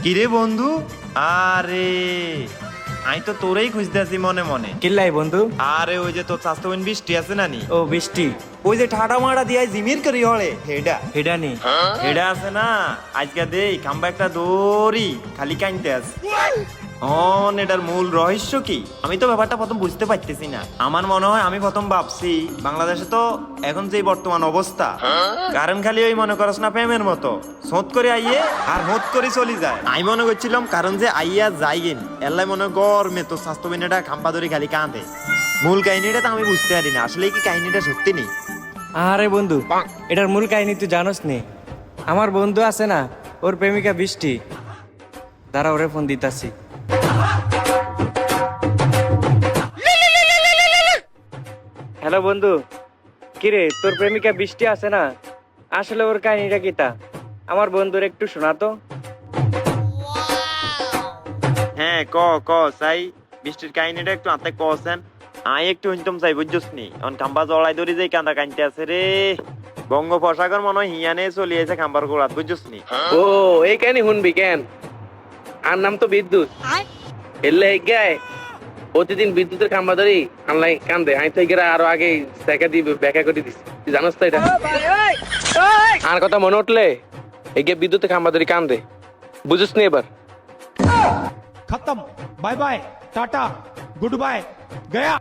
কিরে বন্ধু? আরে আমি তো তোরেই খুঁজতে আছি মনে মনে। কিল্লাই বন্ধু? আরে ওই যে তোর স্বাস্থ্য বৃষ্টি আছে না নি? ও বৃষ্টি, ওই যে ঠাডা মারা দিয়ে জিমির করি হলে হেডা হেডা নি? হেডা আছে না, আজকে দেই খাম্বা একটা দড়ি খালি কাইনতে আছে। এটার মূল রহস্য কি? আমি তো ব্যাপারটা প্রথম বুঝতে পারতেছি না। আমার মনে হয় আমি প্রথম ভাবছি বাংলাদেশে তো এখন যে বর্তমান অবস্থা, কারণ খালি ওই মনে করস না প্রেমের মতো সোঁত করে আইয়ে আর হোত করে চলে যায়। আমি মনে করছিলাম কারণ যে আইয়া যাইগেন এল্লাই মনে গরমে তো স্বাস্থ্য বিনাটা খাম্বা ধরে খালি কাঁদে। মূল কাহিনীটা তো আমি বুঝতে পারি না, আসলে কি কাহিনীটা সত্যি নেই? আরে বন্ধু, এটার মূল কাহিনী তুই জানোস নি? আমার বন্ধু আছে না, ওর প্রেমিকা বৃষ্টি। দাঁড়া, ওরে ফোন দিতাছি। হ্যালো বন্ধু, কিরে তোর প্রেমিকা বৃষ্টি আছে না? আসলে ওর কাহিনীটা কিতা আমার বন্ধুর একটু শোনা তো। হ্যাঁ ক ক চাই, বৃষ্টির কাহিনীটা একটু আত্মা কছেন। আই একটু শুনতাম চাই, বুঝছস নি? অন খাম্বা জড়াই ধরি যে কান্দা কানতে আছে রে। বঙ্গোপসাগর মনে হয় হিয়ানে চলিয়েছে খাম্বার গোড়াত, বুঝছস নি? ও এই কেন শুনবি কেন? আর নাম তো বিদ্যুৎ। এলে গায় প্রতিদিন বিদ্যুতের খাম্বা ধরি আনলাই কান্দে। আমি তো এগেরা আরো আগে দেখা দিয়ে ব্যাখ্যা করে দিছি, তুই জানোস তো এটা? আর কথা মনে উঠলে এগে বিদ্যুতের খাম্বা ধরি কান্দে, বুঝিস নি এবার? खत्म। Bye bye, tata, goodbye, गया।